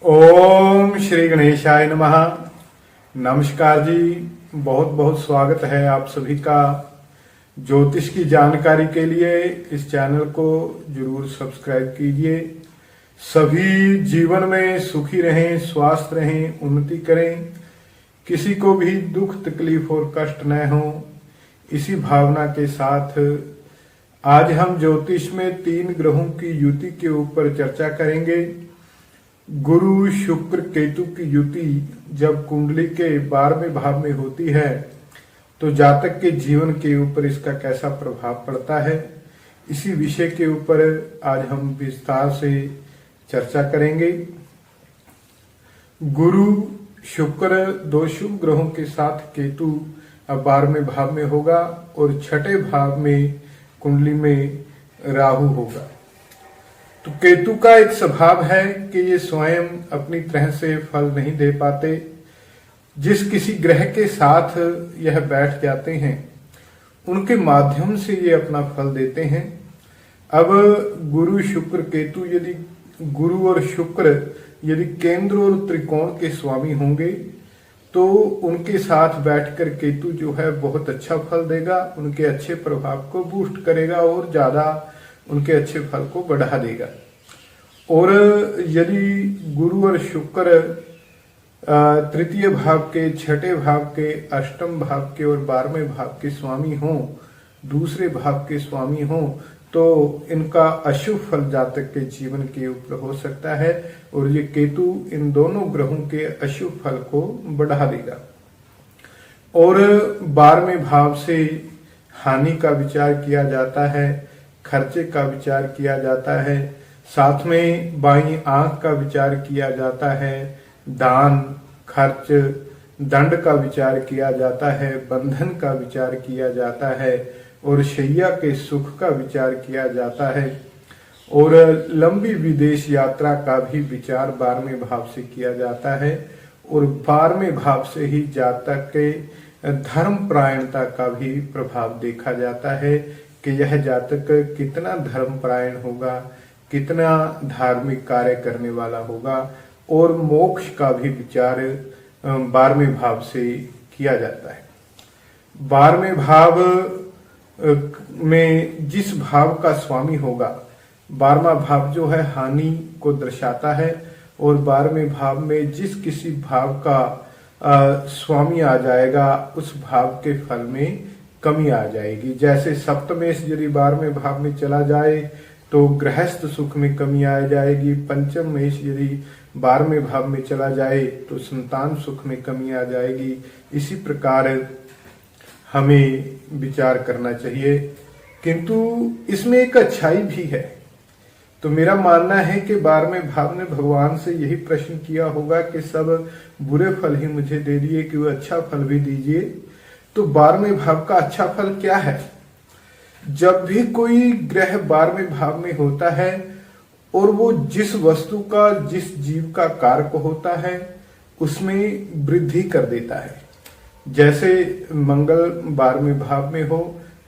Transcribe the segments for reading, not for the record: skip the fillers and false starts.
ओम श्री गणेशाय नमः। नमस्कार जी, बहुत बहुत स्वागत है आप सभी का। ज्योतिष की जानकारी के लिए इस चैनल को जरूर सब्सक्राइब कीजिए। सभी जीवन में सुखी रहें, स्वस्थ रहें, उन्नति करें, किसी को भी दुख तकलीफ और कष्ट न हो, इसी भावना के साथ आज हम ज्योतिष में 3 ग्रहों की युति के ऊपर चर्चा करेंगे। गुरु शुक्र केतु की युति जब कुंडली के 12वें भाव में होती है तो जातक के जीवन के ऊपर इसका कैसा प्रभाव पड़ता है, इसी विषय के ऊपर आज हम विस्तार से चर्चा करेंगे। गुरु शुक्र 2 शुभ ग्रहों के साथ केतु अब 12वें भाव में होगा और 6ठे भाव में कुंडली में राहु होगा। तो केतु का एक स्वभाव है कि ये स्वयं अपनी तरह से फल नहीं दे पाते। जिस किसी ग्रह के साथ यह बैठ जाते हैं उनके माध्यम से ये अपना फल देते हैं। अब गुरु शुक्र केतु, यदि गुरु और शुक्र यदि केंद्र और त्रिकोण के स्वामी होंगे तो उनके साथ बैठकर केतु जो है बहुत अच्छा फल देगा, उनके अच्छे प्रभाव को बूस्ट करेगा और ज्यादा उनके अच्छे फल को बढ़ा देगा। और यदि गुरु और शुक्र तृतीय भाव के, 6ठे भाव के, 8वें भाव के और 12वें भाव के स्वामी हों, दूसरे भाव के स्वामी हों, तो इनका अशुभ फल जातक के जीवन के ऊपर हो सकता है और ये केतु इन दोनों ग्रहों के अशुभ फल को बढ़ा देगा। और 12वें भाव से हानि का विचार किया जाता है, खर्चे का विचार किया जाता है, साथ में बाईं आंख का विचार किया जाता है, दान, खर्च, दंड का विचार किया जाता है, बंधन का विचार किया जाता है और शैया के सुख का विचार किया जाता है और लंबी विदेश यात्रा का भी विचार 12वें भाव से किया जाता है। और 12वें भाव से ही जातक के धर्म परायणता का भी प्रभाव देखा जाता है कि यह जातक कितना धर्मपरायण होगा, कितना धार्मिक कार्य करने वाला होगा। और मोक्ष का भी विचार 12वें भाव से किया जाता है। 12वें भाव में जिस भाव का स्वामी होगा, 12वां भाव जो है हानि को दर्शाता है और 12वें भाव में जिस किसी भाव का स्वामी आ जाएगा उस भाव के फल में कमी आ जाएगी। जैसे सप्तमेश यदि 12वें भाव में चला जाए तो गृहस्थ सुख में कमी आ जाएगी। पंचम मेष यदि 12वें भाव में चला जाए तो संतान सुख में कमी आ जाएगी। इसी प्रकार हमें विचार करना चाहिए, किंतु इसमें एक अच्छाई भी है। तो मेरा मानना है कि 12वें भाव ने भगवान से यही प्रश्न किया होगा कि सब बुरे फल ही मुझे दे दिए, कि वो अच्छा फल भी दीजिए। तो 12वें भाव का अच्छा फल क्या है? जब भी कोई ग्रह 12वें भाव में होता है और वो जिस वस्तु का, जिस जीव का कारक होता है उसमें वृद्धि कर देता है। जैसे मंगल 12वें भाव में हो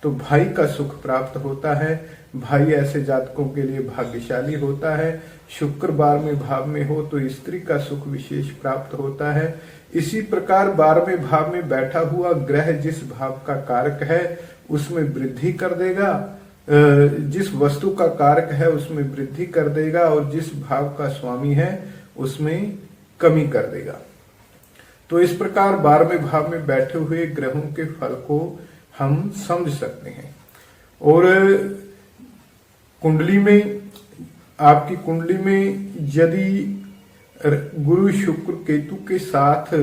तो भाई का सुख प्राप्त होता है, भाई ऐसे जातकों के लिए भाग्यशाली होता है। शुक्र 12वें भाव में हो तो स्त्री का सुख विशेष प्राप्त होता है। इसी प्रकार 12वें भाव में बैठा हुआ ग्रह जिस भाव का कारक है उसमें वृद्धि कर देगा, जिस वस्तु का कारक है उसमें वृद्धि कर देगा और जिस भाव का स्वामी है उसमें कमी कर देगा। तो इस प्रकार 12वें भाव में बैठे हुए ग्रहों के फल को हम समझ सकते हैं। और कुंडली में, आपकी कुंडली में यदि गुरु शुक्र केतु के साथ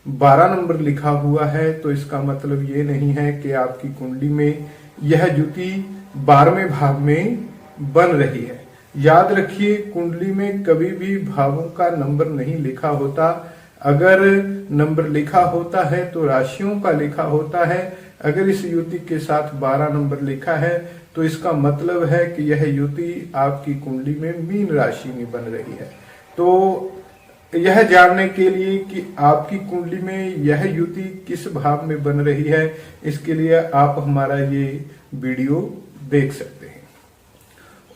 12 नंबर लिखा हुआ है तो इसका मतलब ये नहीं है कि आपकी कुंडली में यह युति 12वें भाव में बन रही है। याद रखिए, कुंडली में कभी भी भावों का नंबर नहीं लिखा होता। अगर नंबर लिखा होता है तो राशियों का लिखा होता है। अगर इस युति के साथ 12 नंबर लिखा है तो इसका मतलब है कि यह युति आपकी कुंडली में मीन राशि में बन रही है। तो यह जानने के लिए कि आपकी कुंडली में यह युति किस भाव में बन रही है, इसके लिए आप हमारा ये वीडियो देख सकते हैं।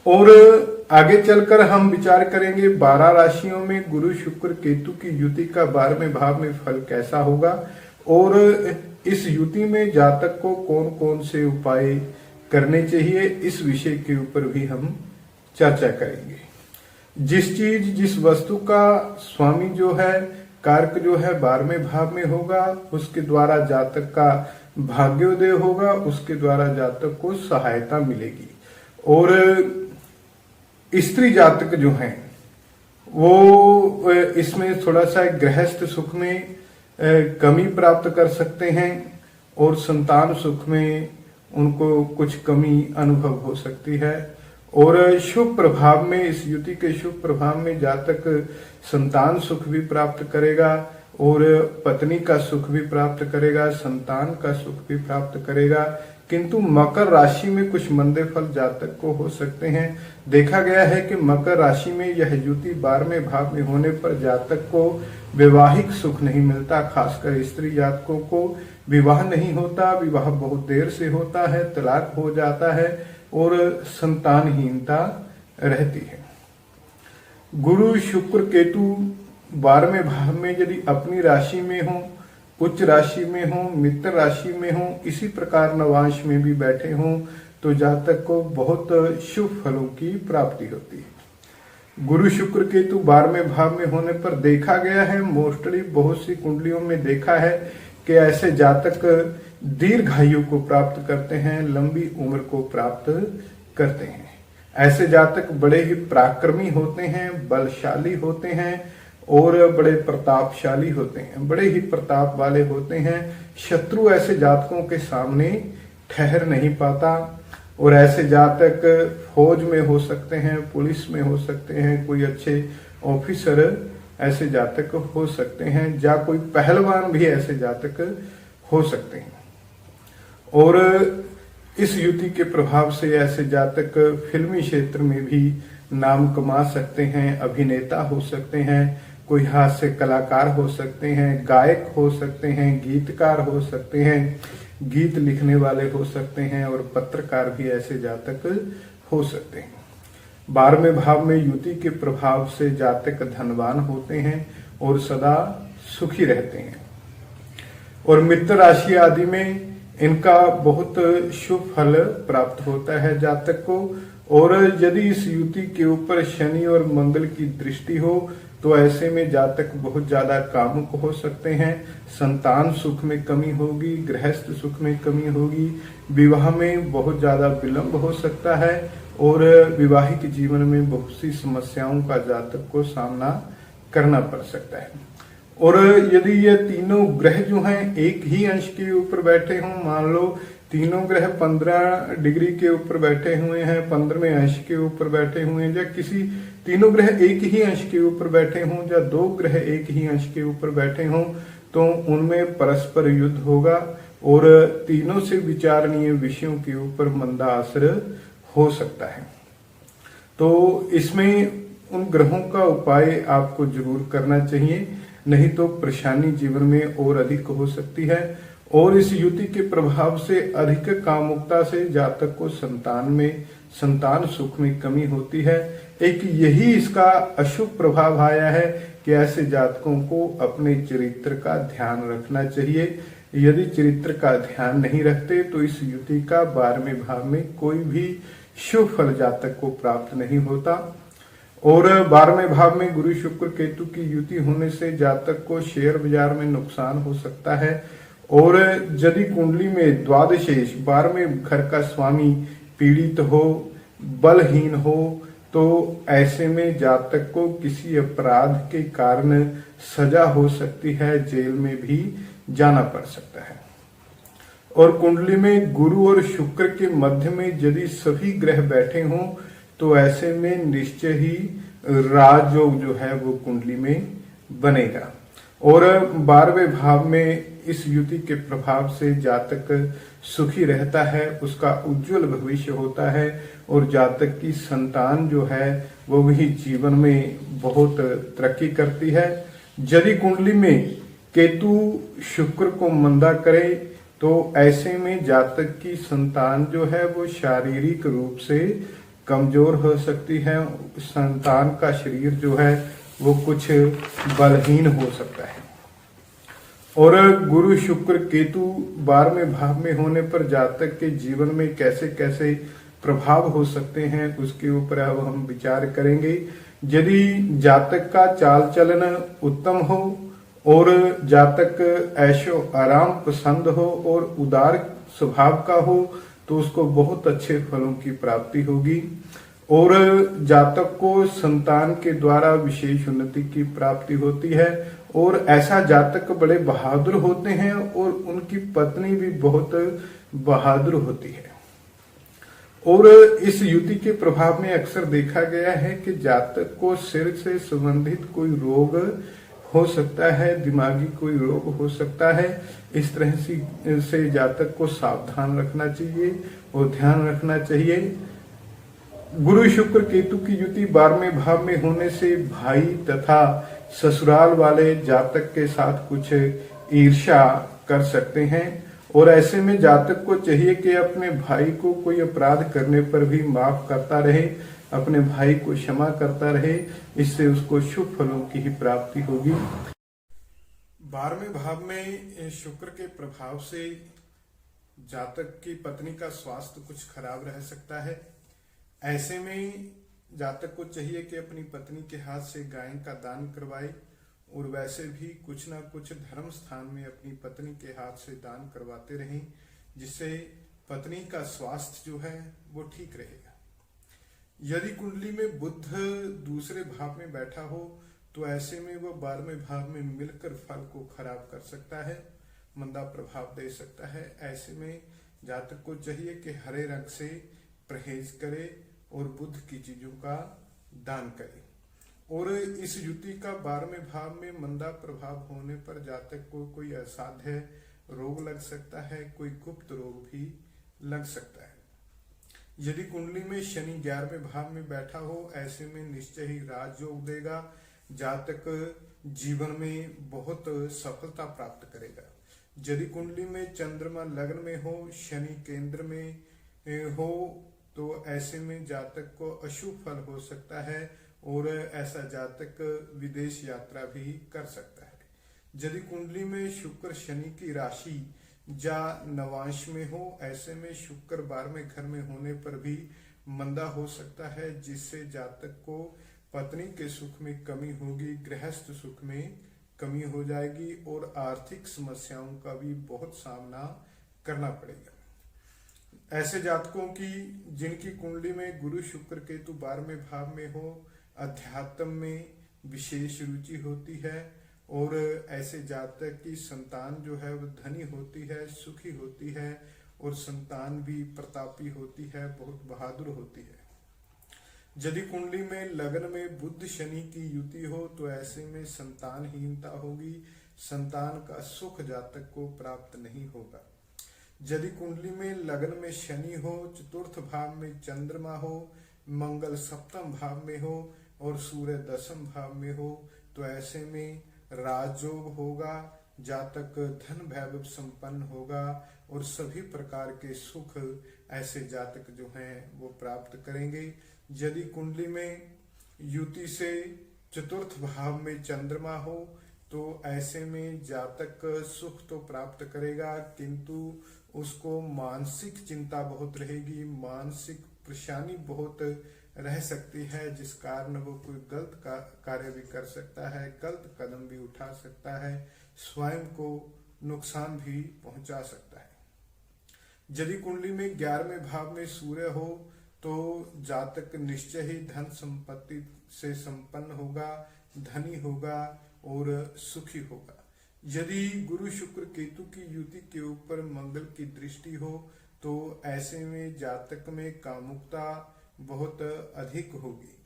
और आगे चलकर हम विचार करेंगे 12 राशियों में गुरु शुक्र केतु की युति का 12वें भाव में फल कैसा होगा और इस युति में जातक को कौन कौन से उपाय करने चाहिए, इस विषय के ऊपर भी हम चर्चा करेंगे। जिस वस्तु का स्वामी जो है, कारक जो है 12वें भाव में होगा, उसके द्वारा जातक का भाग्योदय होगा, उसके द्वारा जातक को सहायता मिलेगी। और स्त्री जातक जो हैं वो इसमें थोड़ा सा गृहस्थ सुख में कमी प्राप्त कर सकते हैं और संतान सुख में उनको कुछ कमी अनुभव हो सकती है। और शुभ प्रभाव में, इस युति के शुभ प्रभाव में जातक संतान सुख भी प्राप्त करेगा और पत्नी का सुख भी प्राप्त करेगा, संतान का सुख भी प्राप्त करेगा। किंतु मकर राशि में कुछ मंदे फल जातक को हो सकते हैं। देखा गया है कि मकर राशि में यह युति 12वें भाव में होने पर जातक को वैवाहिक सुख नहीं मिलता, खासकर स्त्री जातकों को विवाह नहीं होता, विवाह बहुत देर से होता है, तलाक हो जाता है और संतानहीनता रहती है। गुरु शुक्र केतु 12वें भाव में यदि अपनी राशि में हो, उच्च राशि में हो, मित्र राशि में हो, इसी प्रकार नवांश में भी बैठे हों तो जातक को बहुत शुभ फलों की प्राप्ति होती है। गुरु शुक्र केतु 12वें भाव में होने पर देखा गया है, मोस्टली बहुत सी कुंडलियों में देखा है कि ऐसे जातक दीर्घायु को प्राप्त करते हैं, लंबी उम्र को प्राप्त करते हैं। ऐसे जातक बड़े ही पराक्रमी होते हैं, बलशाली होते हैं और बड़े प्रतापशाली होते हैं, बड़े ही प्रताप वाले होते हैं। शत्रु ऐसे जातकों के सामने ठहर नहीं पाता। और ऐसे जातक फौज में हो सकते हैं, पुलिस में हो सकते हैं, कोई अच्छे ऑफिसर ऐसे जातक हो सकते हैं, या कोई पहलवान भी ऐसे जातक हो सकते हैं। और इस युति के प्रभाव से ऐसे जातक फिल्मी क्षेत्र में भी नाम कमा सकते हैं, अभिनेता हो सकते हैं, कोई हास्य कलाकार हो सकते हैं, गायक हो सकते हैं, गीतकार हो सकते हैं, गीत लिखने वाले हो सकते हैं और पत्रकार भी ऐसे जातक हो सकते हैं। 12वें भाव में युति के प्रभाव से जातक धनवान होते हैं और सदा सुखी रहते हैं। और मित्र राशि आदि में इनका बहुत शुभ फल प्राप्त होता है जातक को। और यदि इस युति के ऊपर शनि और मंगल की दृष्टि हो तो ऐसे में जातक बहुत ज्यादा कामुक हो सकते हैं, संतान सुख में कमी होगी, गृहस्थ सुख में कमी होगी, विवाह में बहुत ज्यादा विलंब हो सकता है और विवाहिक जीवन में बहुत सी समस्याओं का जातक को सामना करना पड़ सकता है। और यदि ये तीनों ग्रह जो हैं एक ही अंश के ऊपर बैठे हों, मान लो तीनों ग्रह 15 डिग्री के ऊपर बैठे हुए हैं, 15वें अंश के ऊपर बैठे हुए हैं, या किसी तीनों ग्रह एक ही अंश के ऊपर बैठे हों, या दो ग्रह एक ही अंश के ऊपर बैठे हों, तो उनमें परस्पर युद्ध होगा और तीनों से विचारणीय विषयों के ऊपर मंदा असर हो सकता है। तो इसमें उन ग्रहों का उपाय आपको जरूर करना चाहिए, नहीं तो परेशानी जीवन में और अधिक हो सकती है। और इस युति के प्रभाव से अधिक कामुकता से जातक को संतान सुख में कमी होती है। एक यही इसका अशुभ प्रभाव आया है कि ऐसे जातकों को अपने चरित्र का ध्यान रखना चाहिए। यदि चरित्र का ध्यान नहीं रखते तो इस युति का 12वें भाव में कोई भी शुभ फल जातक को प्राप्त नहीं होता। और 12वें भाव में गुरु शुक्र केतु की युति होने से जातक को शेयर बाजार में नुकसान हो सकता है। और यदि कुंडली में द्वादशेष 12वें घर का स्वामी पीड़ित हो, बलहीन हो, तो ऐसे में जातक को किसी अपराध के कारण सजा हो सकती है, जेल में भी जाना पड़ सकता है। और कुंडली में गुरु और शुक्र के मध्य में यदि सभी ग्रह बैठे हों तो ऐसे में निश्चय ही राजयोग जो है वो कुंडली में बनेगा। और 12वें भाव में इस युति के प्रभाव से जातक सुखी रहता है, उसका उज्जवल भविष्य होता है और जातक की संतान जो है वो भी जीवन में बहुत तरक्की करती है। यदि कुंडली में केतु शुक्र को मंदा करे तो ऐसे में जातक की संतान जो है वो शारीरिक रूप से कमजोर हो सकती है, संतान का शरीर जो है वो कुछ बलहीन हो सकता है। और गुरु शुक्र केतु 12वें भाव में होने पर जातक के जीवन में कैसे कैसे प्रभाव हो सकते हैं उसके ऊपर अब हम विचार करेंगे। यदि जातक का चाल चलन उत्तम हो और जातक ऐशो आराम पसंद हो और उदार स्वभाव का हो तो उसको बहुत अच्छे फलों की प्राप्ति होगी। और जातक को संतान के द्वारा विशेष उन्नति की प्राप्ति होती है। और ऐसा जातक बड़े बहादुर होते हैं और उनकी पत्नी भी बहुत बहादुर होती है। और इस युति के प्रभाव में अक्सर देखा गया है कि जातक को सिर से संबंधित कोई रोग हो सकता है, दिमागी कोई रोग हो सकता है। इस तरह से जातक को सावधान रखना चाहिए और ध्यान रखना चाहिए। गुरु शुक्र केतु की युति 12वें भाव में होने से भाई तथा ससुराल वाले जातक के साथ कुछ ईर्ष्या कर सकते हैं। और ऐसे में जातक को चाहिए कि अपने भाई को कोई अपराध करने पर भी माफ करता रहे, अपने भाई को क्षमा करता रहे, इससे उसको शुभ फलों की ही प्राप्ति होगी। 12वें भाव में शुक्र के प्रभाव से जातक की पत्नी का स्वास्थ्य कुछ खराब रह सकता है। ऐसे में जातक को चाहिए कि अपनी पत्नी के हाथ से गाय का दान करवाए और वैसे भी कुछ ना कुछ धर्म स्थान में अपनी पत्नी के हाथ से दान करवाते रहें, जिससे पत्नी का स्वास्थ्य जो है वो ठीक रहेगा। यदि कुंडली में बुध दूसरे भाव में बैठा हो तो ऐसे में वह 12वें भाव में मिलकर फल को खराब कर सकता है, मंदा प्रभाव दे सकता है। ऐसे में जातक को चाहिए कि हरे रंग से परहेज करे और बुध की चीजों का दान करे। और इस युति का 12वें भाव में मंदा प्रभाव होने पर जातक को कोई असाध्य रोग लग सकता है, कोई गुप्त रोग भी लग सकता है। यदि कुंडली में शनि 11वें भाव में बैठा हो, ऐसे में निश्चय ही राजयोग देगा। जातक जीवन में बहुत सफलता प्राप्त करेगा। यदि कुंडली में चंद्रमा लग्न में हो, शनि केंद्र में हो तो ऐसे में जातक को अशुभ फल हो सकता है और ऐसा जातक विदेश यात्रा भी कर सकता है। यदि कुंडली में शुक्र शनि की राशि या नवांश में हो, ऐसे में शुक्र 12वें घर में होने पर भी मंदा हो सकता है, जिससे जातक को पत्नी के सुख में कमी होगी, गृहस्थ सुख में कमी हो जाएगी और आर्थिक समस्याओं का भी बहुत सामना करना पड़ेगा। ऐसे जातकों की जिनकी कुंडली में गुरु शुक्र केतु 12वें भाव में हो, अध्यात्म में विशेष रुचि होती है और ऐसे जातक की संतान जो है वो धनी होती है, सुखी होती है और संतान भी प्रतापी होती है, बहुत बहादुर होती है। यदि कुंडली में लग्न में बुध शनि की युति हो तो ऐसे में संतानहीनता होगी, संतान का सुख जातक को प्राप्त नहीं होगा। यदि कुंडली में लग्न में शनि हो, चतुर्थ भाव में चंद्रमा हो, मंगल सप्तम भाव में हो और सूर्य 10वें भाव में हो तो ऐसे में राजयोग होगा, जातक धन वैभव संपन्न होगा और सभी प्रकार के सुख ऐसे जातक जो हैं वो प्राप्त करेंगे। यदि कुंडली में युति से चतुर्थ भाव में चंद्रमा हो तो ऐसे में जातक सुख तो प्राप्त करेगा, किंतु उसको मानसिक चिंता बहुत रहेगी, मानसिक परेशानी बहुत रह सकती है, जिस कारण वो कोई गलत कार्य भी कर सकता है, गलत कदम भी उठा सकता है, स्वयं को नुकसान भी पहुंचा सकता है। यदि कुंडली में 11वें भाव में सूर्य हो तो जातक निश्चय ही धन संपत्ति से संपन्न होगा, धनी होगा और सुखी होगा। यदि गुरु शुक्र केतु की युति के ऊपर मंगल की दृष्टि हो तो ऐसे में जातक में कामुकता बहुत अधिक होगी।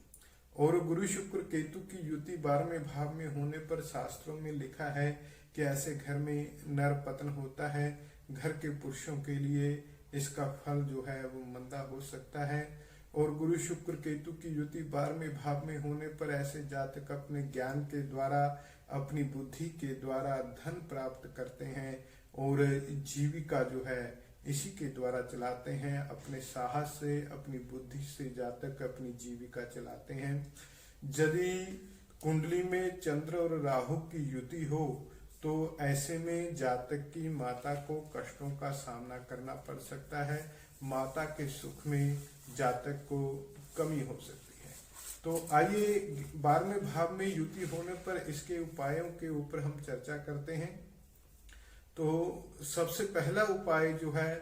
और गुरु शुक्र केतु की युति 12वें भाव में होने पर शास्त्रों में लिखा है कि ऐसे घर में नर पतन होता है, घर के पुरुषों के लिए इसका फल जो है वो मंदा हो सकता है। और गुरु शुक्र केतु की युति 12वें भाव में होने पर ऐसे जातक अपने ज्ञान के द्वारा, अपनी बुद्धि के द्वारा धन प्राप्त करते हैं और जीविका जो है इसी के द्वारा चलाते हैं। अपने साहस से, अपनी बुद्धि से जातक अपनी जीविका चलाते हैं। यदि कुंडली में चंद्र और राहु की युति हो तो ऐसे में जातक की माता को कष्टों का सामना करना पड़ सकता है। माता के सुख में जातक को कमी हो सकती है। तो आइए 12वें भाव में युति होने पर इसके उपायों के ऊपर हम चर्चा करते हैं। तो सबसे पहला उपाय जो है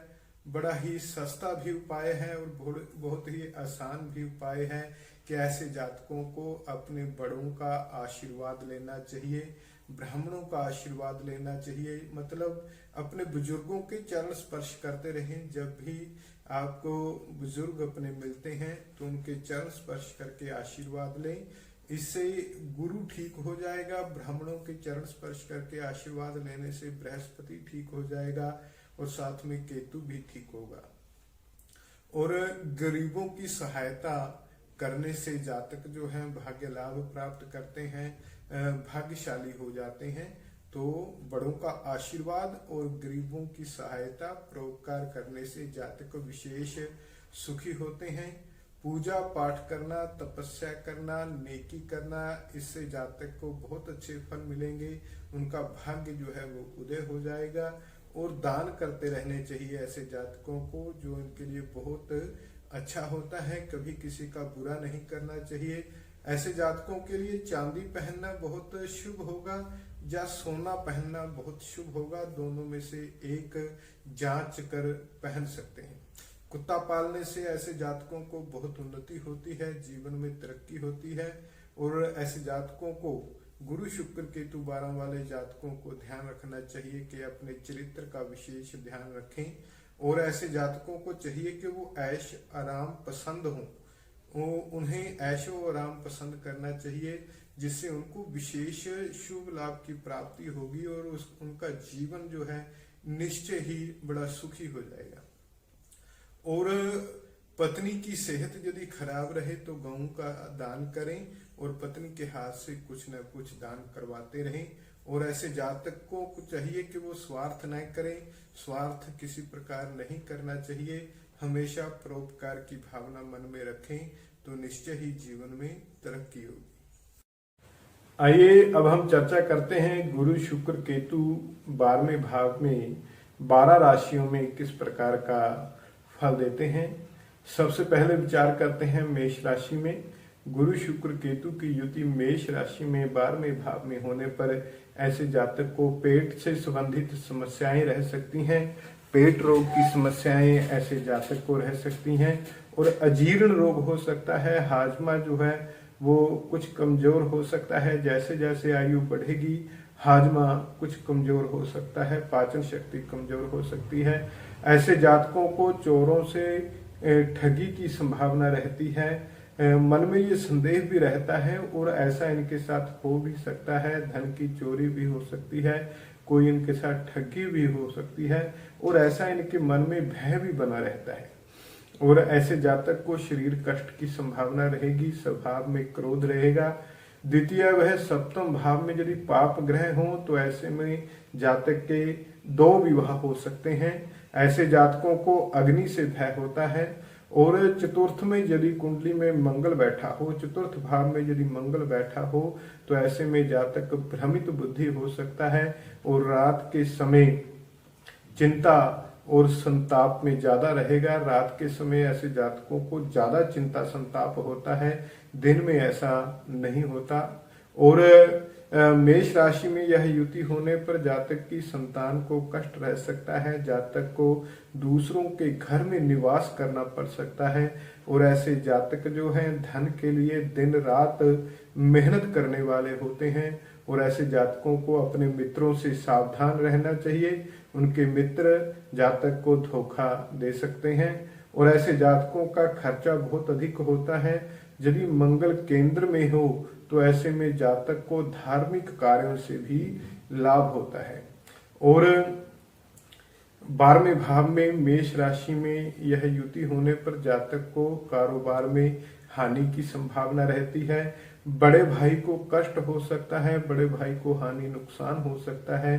बड़ा ही सस्ता भी उपाय है और बहुत ही आसान भी उपाय है कि ऐसे जातकों को अपने बड़ों का आशीर्वाद लेना चाहिए, ब्राह्मणों का आशीर्वाद लेना चाहिए। मतलब अपने बुजुर्गों के चरण स्पर्श करते रहें। जब भी आपको बुजुर्ग अपने मिलते हैं तो उनके चरण स्पर्श करके आशीर्वाद लें। इससे गुरु ठीक हो जाएगा। ब्राह्मणों के चरण स्पर्श करके आशीर्वाद लेने से बृहस्पति ठीक हो जाएगा और साथ में केतु भी ठीक होगा। और गरीबों की सहायता करने से जातक जो है भाग्य लाभ प्राप्त करते हैं, भाग्यशाली हो जाते हैं। तो बड़ों का आशीर्वाद और गरीबों की सहायता परोपकार करने से जातक विशेष सुखी होते हैं। पूजा पाठ करना, तपस्या करना, नेकी करना, इससे जातक को बहुत अच्छे फल मिलेंगे। उनका भाग्य जो है वो उदय हो जाएगा। और दान करते रहने चाहिए ऐसे जातकों को, जो इनके लिए बहुत अच्छा होता है। कभी किसी का बुरा नहीं करना चाहिए। ऐसे जातकों के लिए चांदी पहनना बहुत शुभ होगा या सोना पहनना बहुत शुभ होगा। दोनों में से एक जांच कर पहन सकते हैं। कुत्ता पालने से ऐसे जातकों को बहुत उन्नति होती है, जीवन में तरक्की होती है। और ऐसे जातकों को गुरु शुक्र केतु 12 वाले जातकों को ध्यान रखना चाहिए कि अपने चरित्र का विशेष ध्यान रखें। और ऐसे जातकों को चाहिए कि वो ऐश आराम पसंद हों। उन्हें ऐशो आराम पसंद करना चाहिए, जिससे उनको विशेष शुभ लाभ की प्राप्ति होगी और उनका जीवन जो है निश्चय ही बड़ा सुखी हो जाएगा। और पत्नी की सेहत यदि खराब रहे तो गऊ का दान करें और पत्नी के हाथ से कुछ न कुछ दान करवाते रहें। और ऐसे जातक को चाहिए कि वो स्वार्थ न करें। स्वार्थ किसी प्रकार नहीं करना चाहिए। हमेशा परोपकार की भावना मन में रखें तो निश्चय ही जीवन में तरक्की होगी। आइए अब हम चर्चा करते हैं गुरु शुक्र केतु 12वें भाव में 12 राशियों में किस प्रकार का फल देते हैं। सबसे पहले विचार करते हैं मेष राशि में। गुरु शुक्र केतु की युति मेष राशि में 12वें भाव में होने पर ऐसे जातक को पेट से संबंधित समस्याएं रह सकती हैं। पेट रोग की समस्याएं ऐसे जातक को रह सकती हैं। और अजीर्ण रोग हो सकता है। हाजमा जो है वो कुछ कमजोर हो सकता है। जैसे जैसे आयु बढ़ेगी हाजमा कुछ कमजोर हो सकता है, पाचन शक्ति कमजोर हो सकती है। ऐसे जातकों को चोरों से ठगी की संभावना रहती है। मन में ये संदेह भी रहता है और ऐसा इनके साथ हो भी सकता है। धन की चोरी भी हो सकती है, कोई इनके साथ ठगी भी हो सकती है और ऐसा इनके मन में भय भी बना रहता है। और ऐसे जातक को शरीर कष्ट की संभावना रहेगी। स्वभाव में क्रोध रहेगा। द्वितीय वह सप्तम भाव में यदि पाप ग्रह हो तो ऐसे में जातक के 2 विवाह हो सकते हैं। ऐसे जातकों को अग्नि से भय होता है। और चतुर्थ में यदि कुंडली में मंगल बैठा हो, चतुर्थ भाव में यदि मंगल बैठा हो तो ऐसे में जातक भ्रमित बुद्धि हो सकता है और रात के समय चिंता और संताप में ज्यादा रहेगा। रात के समय ऐसे जातकों को ज्यादा चिंता संताप होता है, दिन में ऐसा नहीं होता। और मेष राशि में यह युति होने पर जातक की संतान को कष्ट रह सकता है। जातक को दूसरों के घर में निवास करना पड़ सकता है। और ऐसे जातक जो हैं धन के लिए दिन रात मेहनत करने वाले होते हैं। और ऐसे जातकों को अपने मित्रों से सावधान रहना चाहिए। उनके मित्र जातक को धोखा दे सकते हैं। और ऐसे जातकों का खर्चा बहुत अधिक होता है। यदि मंगल केंद्र में हो तो ऐसे में जातक को धार्मिक कार्यों से भी लाभ होता है। और 12वें भाव में मेष राशि में यह युति होने पर जातक को कारोबार में हानि की संभावना रहती है। बड़े भाई को कष्ट हो सकता है, बड़े भाई को हानि नुकसान हो सकता है।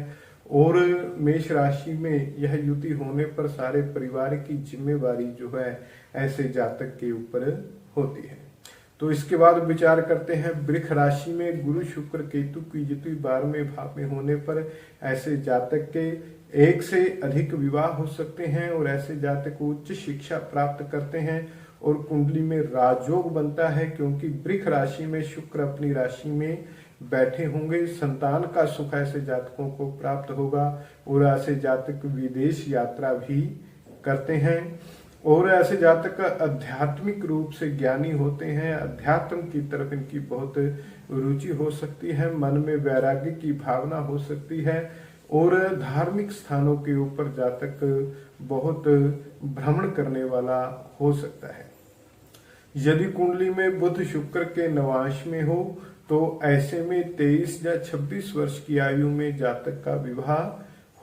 और मेष राशि में यह युति होने पर सारे परिवार की जिम्मेवारी जो है ऐसे जातक के ऊपर होती है। तो इसके बाद विचार करते हैं वृष राशि में गुरु शुक्र केतु की युति 12वें भाव में होने पर ऐसे जातक के एक से अधिक विवाह हो सकते हैं और ऐसे जातक उच्च शिक्षा प्राप्त करते हैं और कुंडली में राजयोग बनता है, क्योंकि वृष राशि में शुक्र अपनी राशि में बैठे होंगे। संतान का सुख ऐसे जातकों को प्राप्त होगा और ऐसे जातक विदेश यात्रा भी करते हैं और ऐसे जातक आध्यात्मिक रूप से ज्ञानी होते हैं। अध्यात्म की तरफ इनकी बहुत रुचि हो सकती है, मन में वैराग्य की भावना हो सकती है और धार्मिक स्थानों के ऊपर जातक बहुत भ्रमण करने वाला हो सकता है। यदि कुंडली में बुध शुक्र के नवांश में हो तो ऐसे में 23 या 26 वर्ष की आयु में जातक का विवाह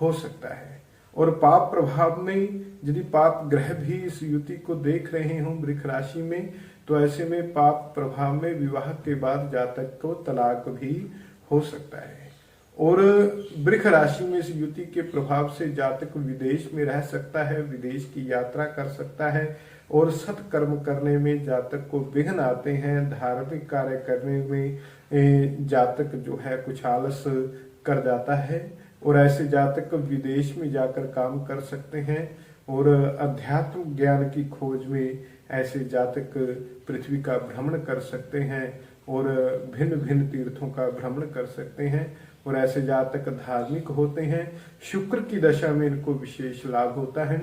हो सकता है। और पाप प्रभाव में यदि पाप ग्रह भी इस युति को देख रहे हों वृष राशि में, तो ऐसे में पाप प्रभाव में विवाह के बाद जातक को तलाक भी हो सकता है। और वृष राशि में इस युति के प्रभाव से जातक विदेश में रह सकता है, विदेश की यात्रा कर सकता है और सत्कर्म करने में जातक को विघ्न आते हैं। धार्मिक कार्य करने में जातक जो है कुछ आलस कर जाता है और ऐसे जातक विदेश में जाकर काम कर सकते हैं और अध्यात्म ज्ञान की खोज में ऐसे जातक पृथ्वी का भ्रमण कर सकते हैं और भिन्न भिन्न तीर्थों का भ्रमण कर सकते हैं और ऐसे जातक धार्मिक होते हैं। शुक्र की दशा में इनको विशेष लाभ होता है।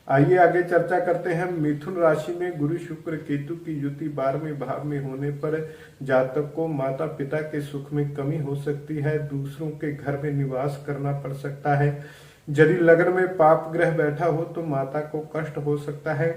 आइए आगे चर्चा करते हैं। मिथुन राशि में गुरु शुक्र केतु की युति 12वें भाव में होने पर जातक को माता पिता के सुख में कमी हो सकती है, दूसरों के घर में निवास करना पड़ सकता है। यदि लग्न में पाप ग्रह बैठा हो तो माता को कष्ट हो सकता है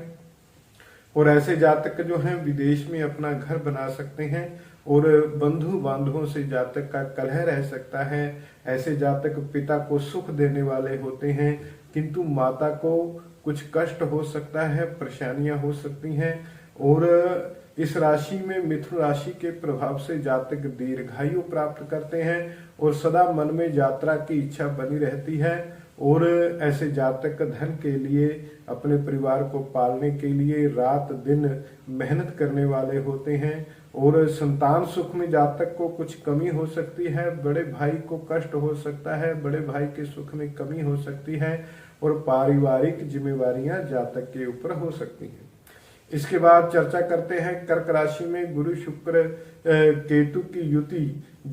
और ऐसे जातक जो हैं विदेश में अपना घर बना सकते हैं और बंधु बांधवों से जातक का कलह रह सकता है। ऐसे जातक पिता को सुख देने वाले होते हैं किंतु माता को कुछ कष्ट हो सकता है, परेशानियां हो सकती हैं। और इस राशि में मिथुन राशि के प्रभाव से जातक दीर्घायु प्राप्त करते हैं और सदा मन में यात्रा की इच्छा बनी रहती है और ऐसे जातक धन के लिए अपने परिवार को पालने के लिए रात दिन मेहनत करने वाले होते हैं और संतान सुख में जातक को कुछ कमी हो सकती है, बड़े भाई को कष्ट हो सकता है, बड़े भाई के सुख में कमी हो सकती है और पारिवारिक जिम्मेवारियां जातक के ऊपर हो सकती हैं। इसके बाद चर्चा करते हैं कर्क राशि में गुरु शुक्र केतु की युति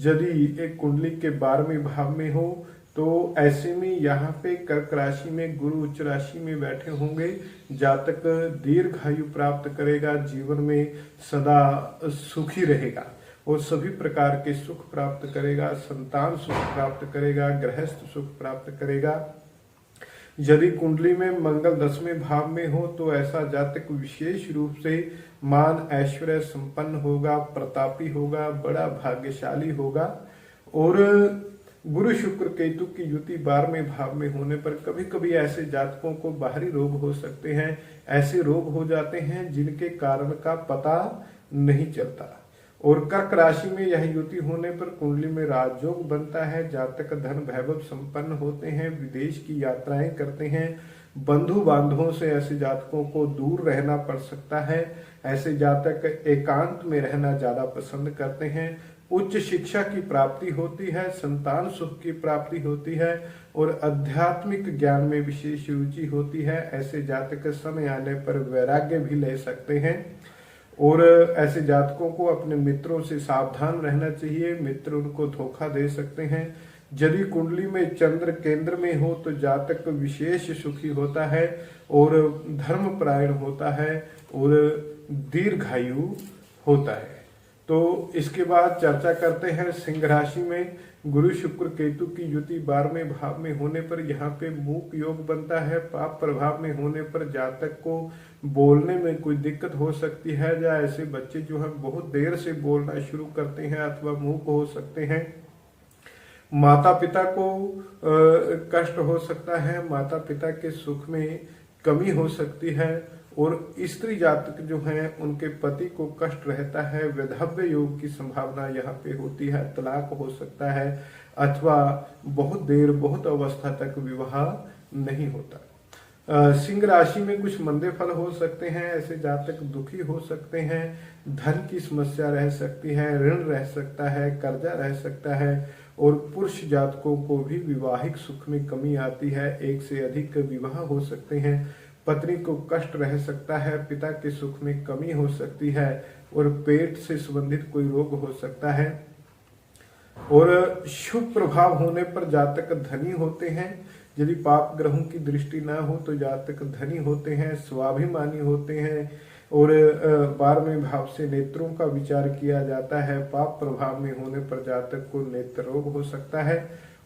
यदि एक कुंडली के 12वें भाव में हो तो ऐसे में यहाँ पे कर्क राशि में गुरु उच्च राशि में बैठे होंगे। जातक दीर्घायु प्राप्त करेगा, जीवन में सदा सुखी रहेगा और सभी प्रकार के सुख प्राप्त करेगा, संतान सुख प्राप्त करेगा, गृहस्थ सुख प्राप्त करेगा। यदि कुंडली में मंगल 10वें भाव में हो तो ऐसा जातक विशेष रूप से मान ऐश्वर्य संपन्न होगा, प्रतापी होगा, बड़ा भाग्यशाली होगा। और गुरु शुक्र केतु की युति 12वें भाव में होने पर कभी कभी ऐसे जातकों को बाहरी रोग हो सकते हैं। ऐसे रोग हो जाते हैं जिनके कारण का पता नहीं चलता। और कर्क राशि में यह युति होने पर कुंडली में राजयोग बनता है। जातक धन वैभव संपन्न होते हैं, विदेश की यात्राएं करते हैं। बंधु बांधवों से ऐसे जातकों को दूर रहना पड़ सकता है। ऐसे जातक एकांत में रहना ज्यादा पसंद करते हैं। उच्च शिक्षा की प्राप्ति होती है, संतान सुख की प्राप्ति होती है और आध्यात्मिक ज्ञान में विशेष रुचि होती है। ऐसे जातक समय आने पर वैराग्य भी ले सकते हैं और ऐसे जातकों को अपने मित्रों से सावधान रहना चाहिए, मित्र उनको धोखा दे सकते हैं। यदि कुंडली में चंद्र केंद्र में हो तो जातक विशेष सुखी होता है और धर्मपरायण होता है और दीर्घायु होता है। तो इसके बाद चर्चा करते हैं सिंह राशि में गुरु शुक्र केतु की युति 12वें भाव में होने पर यहाँ पे मूक योग बनता है। पाप प्रभाव में होने पर जातक को बोलने में कोई दिक्कत हो सकती है या ऐसे बच्चे जो है बहुत देर से बोलना शुरू करते हैं अथवा मूक हो सकते हैं। माता पिता को कष्ट हो सकता है, माता पिता के सुख में कमी हो सकती है और स्त्री जातक जो हैं उनके पति को कष्ट रहता है, वैधव्य योग की संभावना यहाँ पे होती है, तलाक हो सकता है अथवा बहुत देर बहुत अवस्था तक विवाह नहीं होता। सिंह राशि में कुछ मंदे फल हो सकते हैं, ऐसे जातक दुखी हो सकते हैं, धन की समस्या रह सकती है, ऋण रह सकता है, कर्जा रह सकता है और पुरुष जातकों को भी विवाहिक सुख में कमी आती है, एक से अधिक विवाह हो सकते हैं, पत्नी को कष्ट रह सकता है, पिता के सुख में कमी हो सकती है और पेट से संबंधित कोई रोग हो सकता है। और शुभ प्रभाव होने पर जातक धनी होते हैं, यदि पाप ग्रहों की दृष्टि न हो तो जातक धनी होते हैं, स्वाभिमानी होते हैं और 12वें भाव से नेत्रों का विचार किया जाता है। पाप प्रभाव में होने पर जातक को नेत्र रोग हो सकता है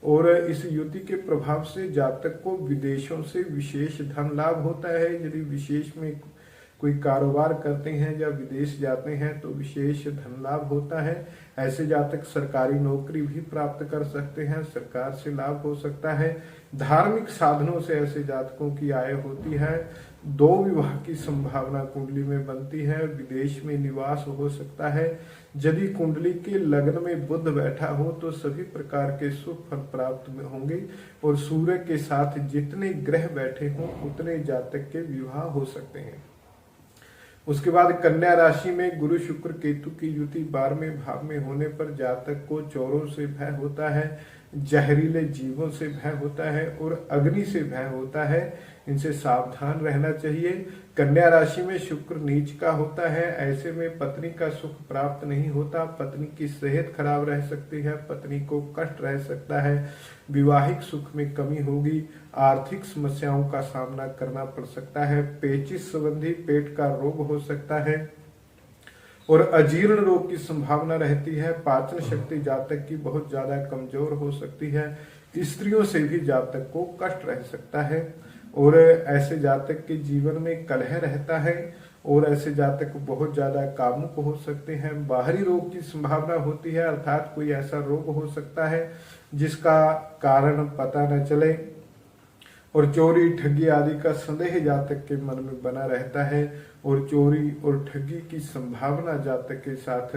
और इस युति के प्रभाव से जातक को विदेशों से विशेष धन लाभ होता है। यदि विशेष में कोई कारोबार करते हैं या विदेश जाते हैं तो विशेष धन लाभ होता है। ऐसे जातक सरकारी नौकरी भी प्राप्त कर सकते हैं, सरकार से लाभ हो सकता है। धार्मिक साधनों से ऐसे जातकों की आय होती है। 2 विवाह की संभावना कुंडली में बनती है, विदेश में निवास हो सकता है। यदि कुंडली के लग्न में बुध बैठा हो तो सभी प्रकार के शुभ फल प्राप्त होंगे और सूर्य के साथ जितने ग्रह बैठे हों उतने जातक के विवाह हो सकते हैं। उसके बाद कन्या राशि में गुरु शुक्र केतु की युति 12वें भाव में होने पर जातक को चोरों से भय होता है, जहरीले जीवों से भय होता है और अग्नि से भय होता है, इनसे सावधान रहना चाहिए। कन्या राशि में शुक्र नीच का होता है, ऐसे में पत्नी का सुख प्राप्त नहीं होता, पत्नी की सेहत खराब रह सकती है, पत्नी को कष्ट रह सकता है, विवाहिक सुख में कमी होगी, आर्थिक समस्याओं का सामना करना पड़ सकता है, पेचिश संबंधी पेट का रोग हो सकता है और अजीर्ण रोग की संभावना रहती है। पाचन शक्ति जातक की बहुत ज्यादा कमजोर हो सकती है, स्त्रियों से भी जातक को कष्ट रह सकता है और ऐसे जातक के जीवन में कलह रहता है और ऐसे जातक बहुत ज्यादा कामुक हो सकते हैं। बाहरी रोग की संभावना होती है, अर्थात कोई ऐसा रोग हो सकता है जिसका कारण पता न चले और चोरी ठगी आदि का संदेह जातक के मन में बना रहता है और चोरी और ठगी की संभावना जातक के साथ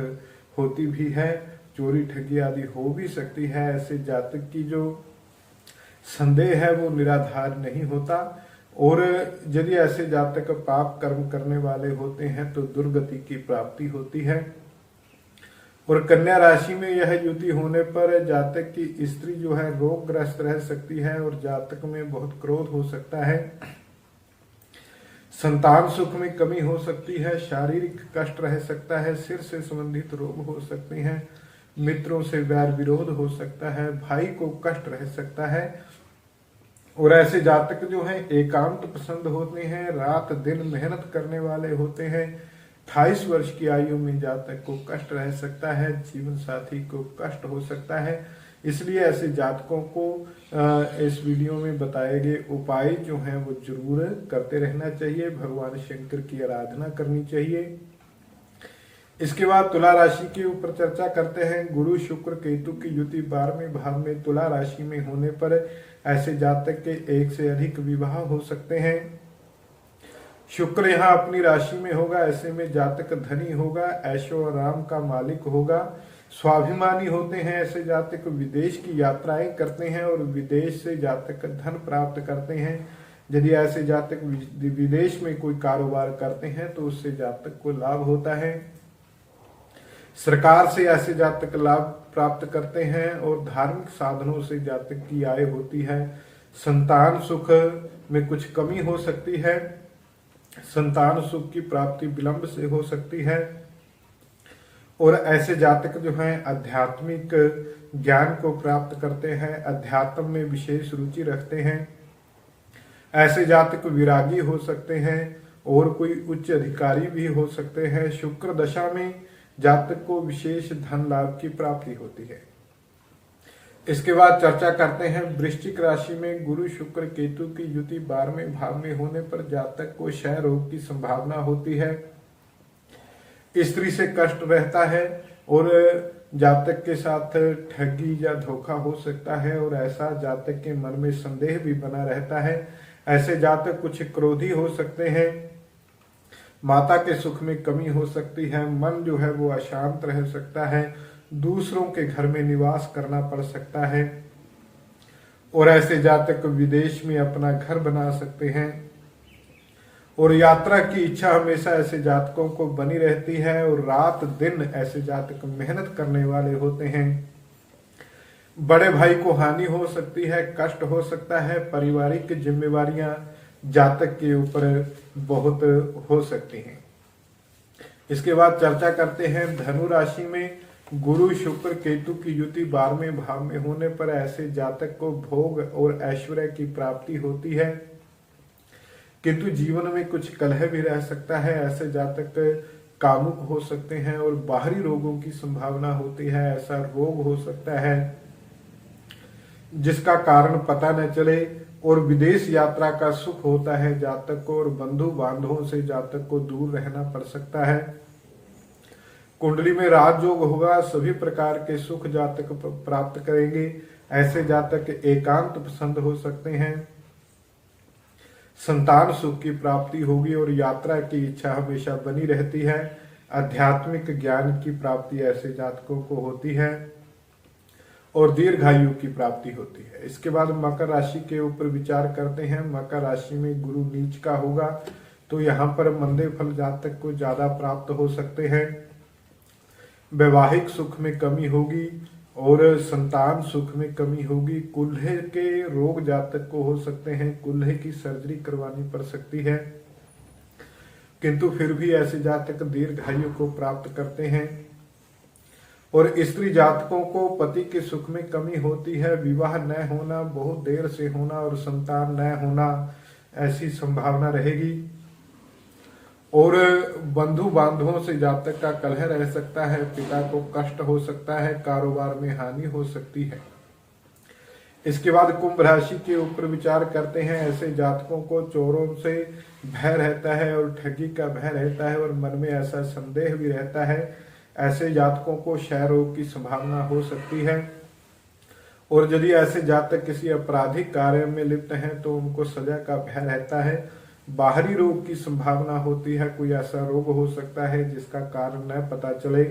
होती भी है, चोरी ठगी आदि हो भी सकती है। ऐसे जातक की जो संदेह है वो निराधार नहीं होता और यदि ऐसे जातक पाप कर्म करने वाले होते हैं तो दुर्गति की प्राप्ति होती है। और कन्या राशि में यह युति होने पर जातक की स्त्री जो है रोगग्रस्त रह सकती है और जातक में बहुत क्रोध हो सकता है, संतान सुख में कमी हो सकती है, शारीरिक कष्ट रह सकता है, सिर से संबंधित रोग हो सकते हैं, मित्रों से वैर विरोध हो सकता है, भाई को कष्ट रह सकता है और ऐसे जातक जो हैं एकांत पसंद होते हैं, रात दिन मेहनत करने वाले होते हैं। 28 वर्ष की आयु में जातक को कष्ट रह सकता है, जीवन साथी को कष्ट हो सकता है, इसलिए ऐसे जातकों को इस वीडियो में बताए गए उपाय जो हैं वो जरूर करते रहना चाहिए, भगवान शंकर की आराधना करनी चाहिए। इसके बाद तुला राशि के ऊपर चर्चा करते हैं। गुरु शुक्र केतु की युति 12वें भाव में तुला राशि में होने पर ऐसे जातक के 1 से अधिक विवाह हो सकते हैं। शुक्र यहाँ अपनी राशि में होगा, ऐसे में जातक धनी होगा, ऐशो आराम का मालिक होगा, स्वाभिमानी होते हैं। ऐसे जातक विदेश की यात्राएं करते हैं और विदेश से जातक धन प्राप्त करते हैं। यदि ऐसे जातक विदेश में कोई कारोबार करते हैं तो उससे जातक को लाभ होता है। सरकार से ऐसे जातक लाभ प्राप्त करते हैं और धार्मिक साधनों से जातक की आय होती है। संतान सुख में कुछ कमी हो सकती है, संतान सुख की प्राप्ति विलंब से हो सकती है और ऐसे जातक जो हैं आध्यात्मिक ज्ञान को प्राप्त करते हैं, अध्यात्म में विशेष रुचि रखते हैं। ऐसे जातक विरागी हो सकते हैं और कोई उच्च अधिकारी भी हो सकते हैं। शुक्र दशा में जातक को विशेष धन लाभ की प्राप्ति होती है। इसके बाद चर्चा करते हैं वृश्चिक राशि में गुरु शुक्र केतु की युति 12वें भाव में होने पर जातक को क्षय रोग की संभावना होती है, स्त्री से कष्ट रहता है और जातक के साथ ठगी या धोखा हो सकता है और ऐसा जातक के मन में संदेह भी बना रहता है। ऐसे जातक कुछ क्रोधी हो सकते हैं माता के सुख में कमी हो सकती है, मन जो है वो अशांत रह सकता है, दूसरों के घर में निवास करना पड़ सकता है, और ऐसे जातक विदेश में अपना घर बना सकते हैं। और यात्रा की इच्छा हमेशा ऐसे जातकों को बनी रहती है, और रात दिन ऐसे जातक मेहनत करने वाले होते हैं। बड़े भाई को हानि हो सकती है, कष्ट हो सकता है, पारिवारिक जिम्मेवारियां जातक के ऊपर बहुत हो सकती हैं। इसके बाद चर्चा करते हैं धनु राशि में गुरु शुक्र केतु की युति 12वें भाव में होने पर ऐसे जातक को भोग और ऐश्वर्य की प्राप्ति होती है, किंतु जीवन में कुछ कलह भी रह सकता है। ऐसे जातक कामुक हो सकते हैं और बाहरी रोगों की संभावना होती है। ऐसा रोग हो सकता है जिसका कारण पता न चले, और विदेश यात्रा का सुख होता है जातक को, और बंधु बांधवों से जातक को दूर रहना पड़ सकता है। कुंडली में राजयोग होगा, सभी प्रकार के सुख जातक प्राप्त करेंगे। ऐसे जातक एकांत पसंद हो सकते हैं, संतान सुख की प्राप्ति होगी और यात्रा की इच्छा हमेशा बनी रहती है। आध्यात्मिक ज्ञान की प्राप्ति ऐसे जातकों को होती है और दीर्घायु की प्राप्ति होती है। इसके बाद मकर राशि के ऊपर विचार करते हैं। मकर राशि में गुरु नीच का होगा, तो यहाँ पर मंदे फल जातक को ज्यादा प्राप्त हो सकते हैं। वैवाहिक सुख में कमी होगी और संतान सुख में कमी होगी। कुल्हे के रोग जातक को हो सकते हैं, कुल्हे की सर्जरी करवानी पड़ सकती है, किंतु फिर भी ऐसे जातक दीर्घायु को प्राप्त करते हैं। और स्त्री जातकों को पति के सुख में कमी होती है, विवाह न होना, बहुत देर से होना और संतान न होना, ऐसी संभावना रहेगी। और बंधु बांधवों से जातक का कलह रह सकता है, पिता को कष्ट हो सकता है, कारोबार में हानि हो सकती है। इसके बाद कुंभ राशि के ऊपर विचार करते हैं। ऐसे जातकों को चोरों से भय रहता है और ठगी का भय रहता है और मन में ऐसा संदेह भी रहता है। ऐसे जातकों को क्षय रोग की संभावना हो सकती है, और यदि ऐसे जातक किसी आपराधिक कार्य में लिप्त हैं तो उनको सजा का भय रहता है। बाहरी रोग की संभावना होती है, कोई ऐसा रोग हो सकता है जिसका कारण न पता चले।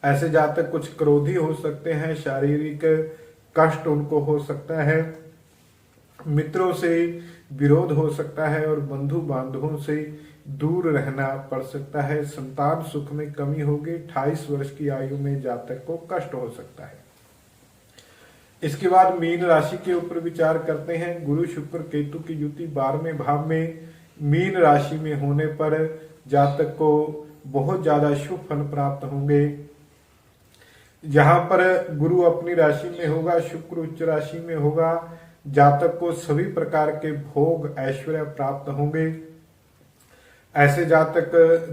ऐसे जातक कुछ क्रोधी हो सकते हैं, शारीरिक कष्ट उनको हो सकता है, मित्रों से विरोध हो सकता है और बंधु बांधवों से दूर रहना पड़ सकता है। संतान सुख में कमी होगी। 28 वर्ष की आयु में जातक को कष्ट हो सकता है। इसके बाद मीन राशि के ऊपर विचार करते हैं। गुरु शुक्र केतु की युति 12वें भाव में मीन राशि में होने पर जातक को बहुत ज्यादा शुभ फल प्राप्त होंगे। जहां पर गुरु अपनी राशि में होगा, शुक्र उच्च राशि में होगा, जातक को सभी प्रकार के भोग ऐश्वर्य प्राप्त होंगे। ऐसे जातक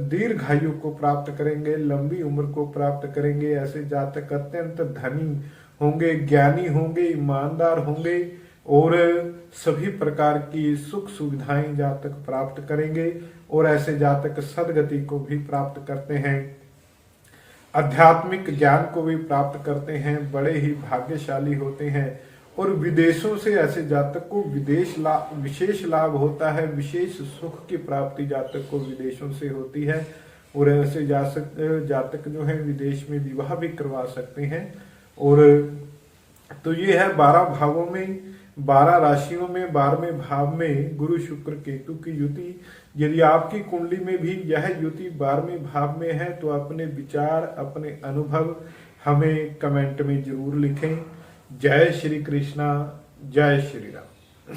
दीर्घायु को प्राप्त करेंगे, लंबी उम्र को प्राप्त करेंगे। ऐसे जातक अत्यंत धनी होंगे, ज्ञानी होंगे, ईमानदार होंगे और सभी प्रकार की सुख सुविधाएं जातक प्राप्त करेंगे। और ऐसे जातक सदगति को भी प्राप्त करते हैं, आध्यात्मिक ज्ञान को भी प्राप्त करते हैं, बड़े ही भाग्यशाली होते हैं। और विदेशों से ऐसे जातक को विशेष लाभ होता है, विशेष सुख की प्राप्ति जातक को विदेशों से होती है। और ऐसे जातक जो है विदेश में विवाह भी करवा सकते हैं। और तो ये है 12 भावों में, 12 राशियों में 12वें भाव में गुरु शुक्र केतु की युति। यदि आपकी कुंडली में भी यह युति 12वें भाव में है तो अपने विचार, अपने अनुभव हमें कमेंट में जरूर लिखें। जय श्री कृष्णा, जय श्री राम।